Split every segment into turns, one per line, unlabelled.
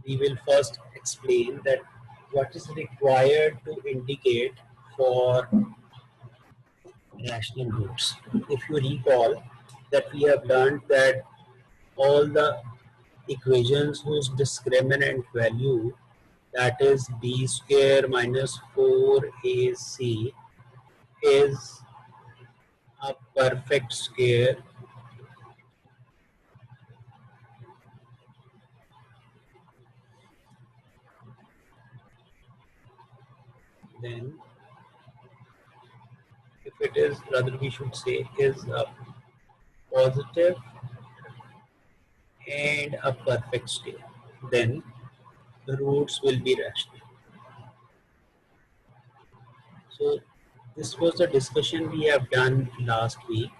we will first explain that what is required to indicate for rational roots. If you recall that we have learned that all the equations whose discriminant value, that is b square minus 4ac, is a perfect square, then if it is, rather we should say, is a positive and a perfect square, then the roots will be rational. So this was the discussion we have done last week.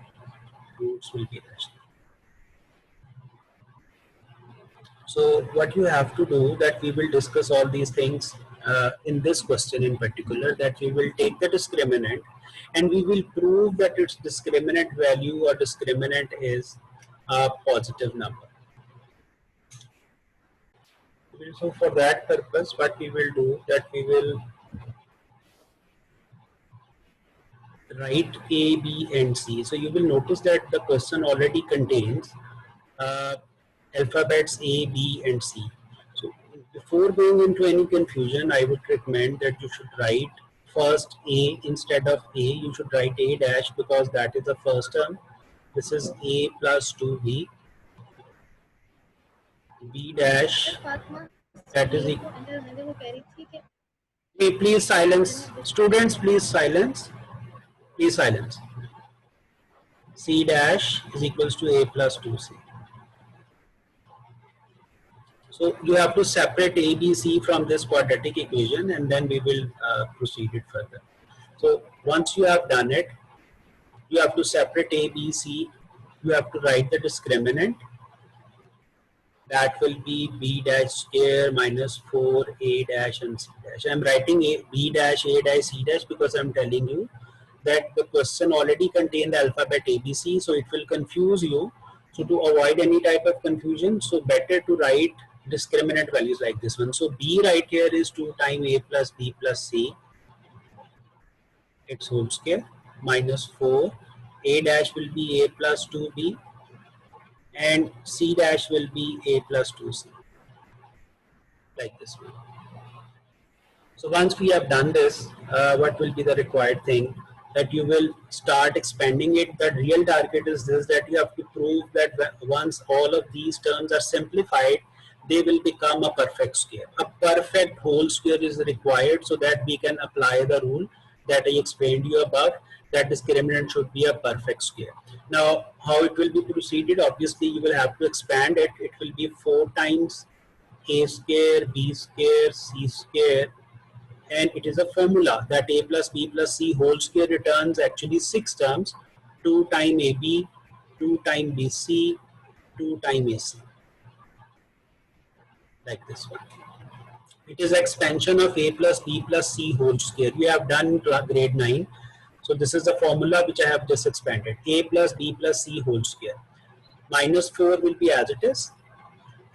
Roots will be rational. So what you have to do, that we will discuss all these things in this question in particular, that we will take the discriminant and we will prove that its discriminant value or discriminant is a positive number. So for that purpose, what we will do, that we will write A, B and C. So you will notice that the question already contains alphabets A, B and C. So before going into any confusion, I would recommend that you should write first A. Instead of A, you should write A dash, because that is the first term. This is A plus 2B. B dash, that is equal. Please silence. Students, please silence. Please silence. C dash is equals to A plus 2C. So you have to separate A, B, C from this quadratic equation, and then we will proceed it further. So once you have done it, you have to separate A, B, C. You have to write the discriminant. That will be B dash square minus 4A dash and C dash. I am writing B dash, A dash, C dash because I am telling you that the question already contained the alphabet ABC, so it will confuse you. So to avoid any type of confusion, so better to write discriminant values like this one. So B right here is 2 times A plus B plus C, its whole square, minus 4. A dash will be A plus 2B and C dash will be A plus 2C, like this one. So once we have done this, what will be the required thing? That you will start expanding it. The real target is this, that you have to prove that once all of these terms are simplified, they will become a perfect square. A perfect whole square is required so that we can apply the rule that I explained you above, that discriminant should be a perfect square. Now, how it will be proceeded? Obviously, you will have to expand it. It will be 4 times A square, B square, C square, and it is a formula that A plus B plus C whole square returns actually 6 terms, 2 times AB, 2 times BC, 2 times AC, like this one. It is expansion of A plus B plus C whole square. We have done in grade 9. So this is the formula which I have just expanded. A plus B plus C whole square. Minus 4 will be as it is,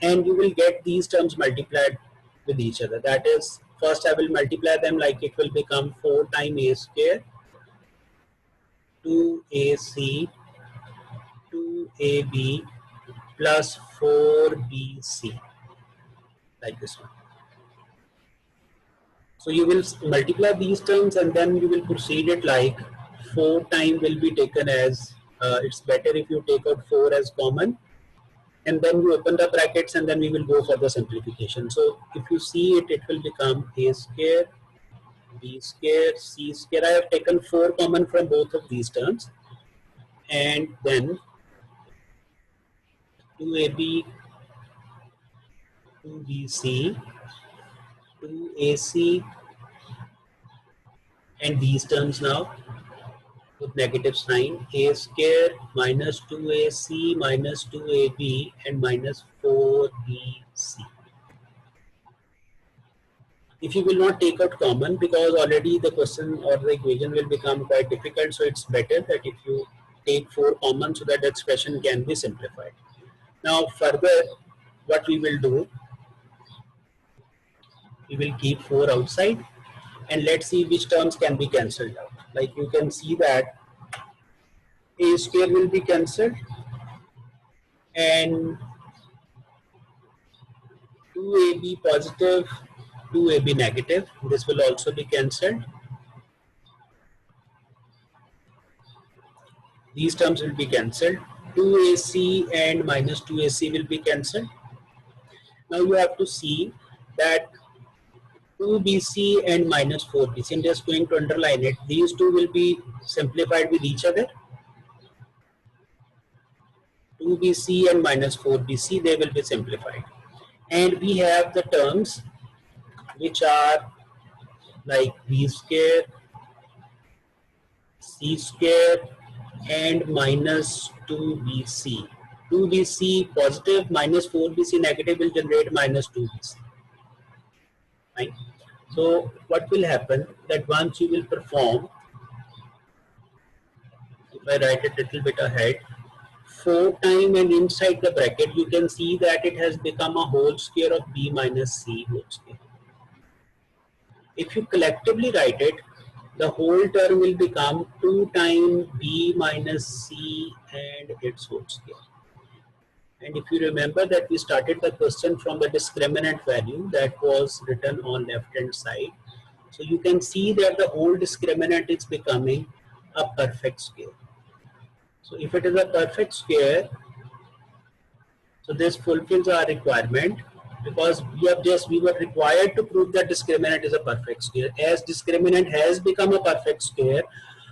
and you will get these terms multiplied with each other. That is, first I will multiply them, like it will become 4 times A square, 2AC, 2AB plus 4BC, like this one. So you will multiply these terms and then you will proceed it like 4 times will be taken as, it's better if you take out 4 as common, and then you open the brackets and then we will go for the simplification. So if you see it, it will become A square, B square, C square. I have taken 4 common from both of these terms, and then 2AB, 2BC, 2AC, and these terms now with negative sign, A square minus 2AC minus 2AB and minus 4BC. If you will not take out common, because already the question or the equation will become quite difficult, so it's better that if you take 4 common so that the expression can be simplified. Now further, what we will do, We will keep 4 outside, and let's see which terms can be cancelled out. Like you can see that a square will be cancelled, and 2ab positive, 2ab negative, this will also be cancelled. These terms will be cancelled. 2ac and minus 2ac will be cancelled. Now you have to see that 2bc and minus 4bc, and just going to underline it, these two will be simplified with each other. 2bc and minus 4bc, they will be simplified. And we have the terms which are like b square, c square, and minus 2bc. 2bc positive minus 4bc negative will generate minus 2bc. Right? So what will happen that once you will perform, if I write it a little bit ahead, 4 times and inside the bracket you can see that it has become a whole square of b minus c whole square. If you collectively write it, the whole term will become 2 times b minus c and its whole square. And if you remember that we started the question from the discriminant value that was written on left hand side. So you can see that the whole discriminant is becoming a perfect square. So if it is a perfect square, so this fulfills our requirement, because we were required to prove that discriminant is a perfect square. As discriminant has become a perfect square,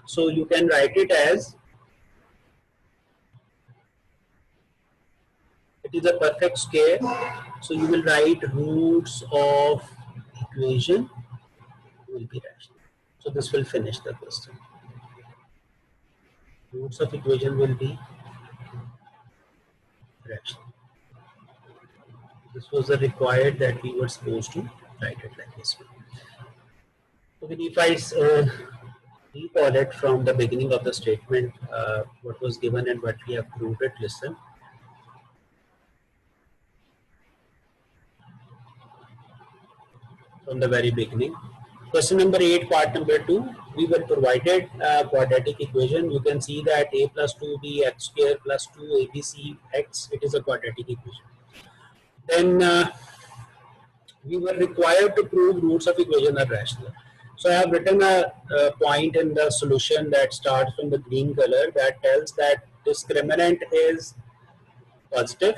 so you can write it as it is a perfect square. So you will write roots of equation will be rational. So this will finish the question. Roots of equation will be rational. This was the required that we were supposed to write it like this. So if I recall it from the beginning of the statement, what was given and what we have proved it, listen. From the very beginning. Question number 8, part number 2, we were provided a quadratic equation. You can see that a plus 2b x square plus 2abc x, it is a quadratic equation. Then we were required to prove roots of equation are rational. So I have written a point in the solution that starts from the green color that tells that discriminant is positive,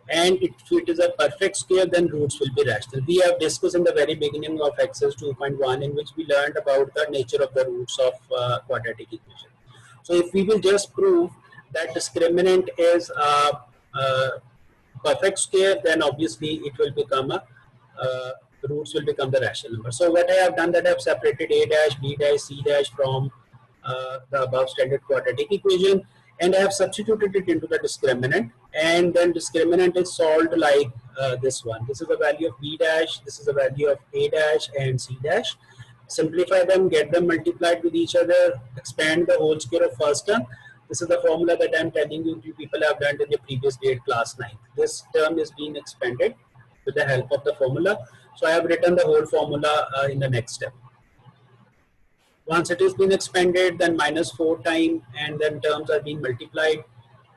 and if it is a perfect square, then roots will be rational. We have discussed in the very beginning of exercise 2.1, in which we learned about the nature of the roots of quadratic equation. So if we will just prove that discriminant is a perfect square, then obviously it will become a roots will become the rational number. So what I have done, that I have separated a dash, b dash, c dash from the above standard quadratic equation, and I have substituted it into the discriminant, and then discriminant is solved like this one. This is the value of b dash, this is the value of a dash and c dash. Simplify them, get them multiplied with each other, expand the whole square of first term. This is the formula that I am telling you people have done in the previous grade class 9. This term is being expanded with the help of the formula. So I have written the whole formula in the next step. Once it has been expanded, then minus 4 times, and then terms are being multiplied.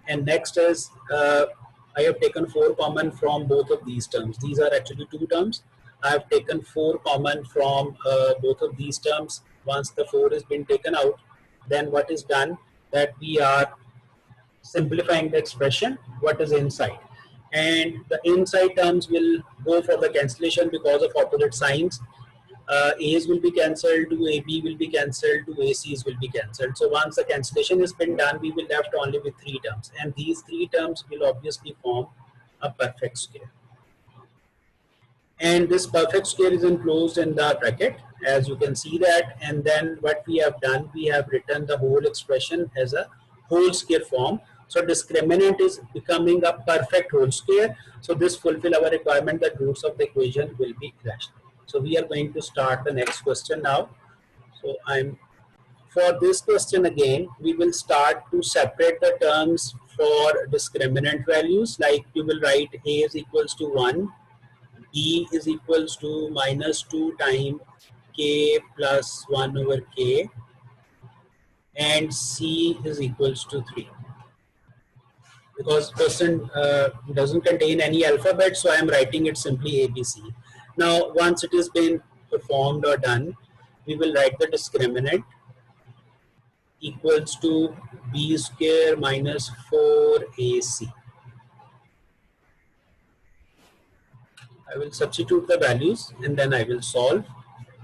And next is I have taken 4 common from both of these terms. These are actually 2 terms. I have taken 4 common from both of these terms. Once the 4 has been taken out, then what is done, that we are simplifying the expression what is inside, and the inside terms will go for the cancellation because of opposite signs. A's will be cancelled, 2ab will be cancelled, 2ac's will be cancelled. So once the cancellation has been done, we will left only with 3 terms, and these 3 terms will obviously form a perfect square. And this perfect square is enclosed in the bracket, as you can see that. And then what we have done, we have written the whole expression as a whole square form. So discriminant is becoming a perfect whole square. So this fulfill our requirement that roots of the equation will be rational. So we are going to start the next question now. So for this question again, we will start to separate the terms for discriminant values. Like you will write a is equals to 1, E is equals to minus 2 times k plus 1 over k, and C is equals to 3. Because question doesn't contain any alphabet, so I am writing it simply ABC. Now, once it has been performed or done, we will write the discriminant equals to b square minus 4ac. I will substitute the values and then I will solve.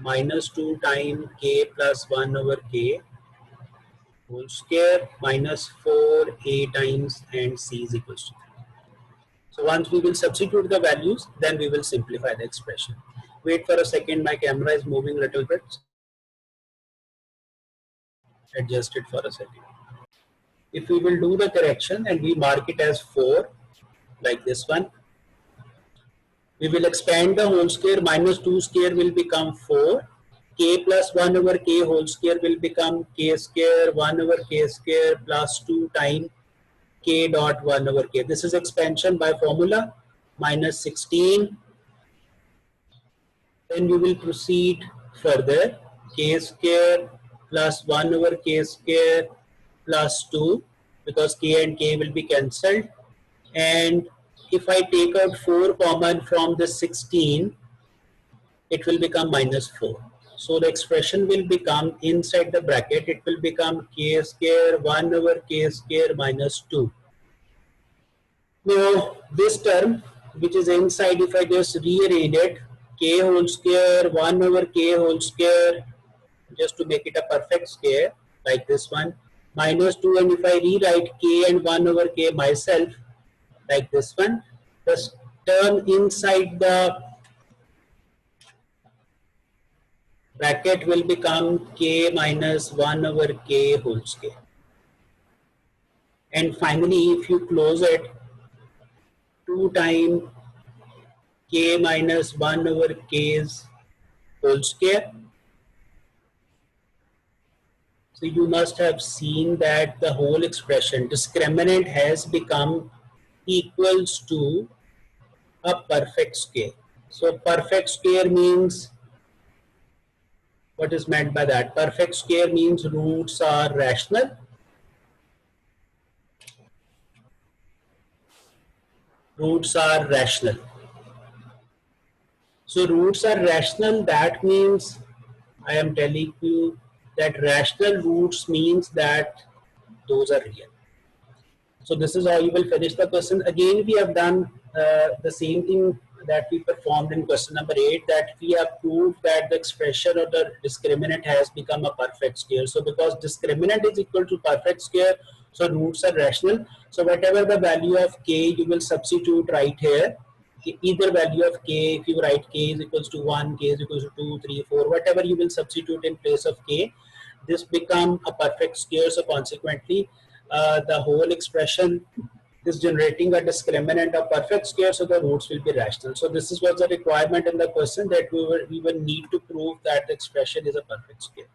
Minus 2 times k plus 1 over k whole square minus 4a times and c is equals to 3. So once we will substitute the values, then we will simplify the expression. Wait for a second, my camera is moving a little bit. Adjust it for a second. If we will do the correction and we mark it as 4, like this one, we will expand the whole square. Minus 2 square will become 4. K plus 1 over k whole square will become k square 1 over k square plus 2 times k dot 1 over k. This is expansion by formula, minus 16. Then we will proceed further. K square plus 1 over k square plus 2, because k and k will be cancelled. And if I take out 4 common from the 16, it will become minus 4. So the expression will become, inside the bracket, it will become k square 1 over k square minus 2. Now this term which is inside, if I just rearrange it, k whole square 1 over k whole square, just to make it a perfect square, like this one, minus 2, and if I rewrite k and 1 over k myself, like this one, the term inside the bracket will become k minus 1 over k whole square. And finally, if you close it, 2 times k minus 1 over k's whole square. So you must have seen that the whole expression discriminant has become equals to a perfect square. So perfect square means, what is meant by that? Perfect square means roots are rational. Roots are rational. So roots are rational, that means I am telling you that rational roots means that those are real. So this is how you will finish the question. Again, we have done the same thing that we performed in question number 8, that we have proved that the expression of the discriminant has become a perfect square. So because discriminant is equal to perfect square, so roots are rational. So whatever the value of k, you will substitute right here. Either value of k, if you write k is equals to 1, k is equals to 2, 3, 4, whatever you will substitute in place of k, this become a perfect square. So consequently, the whole expression is generating a discriminant of perfect square, so the roots will be rational. So this was the requirement in the question, that we will need to prove that the expression is a perfect square.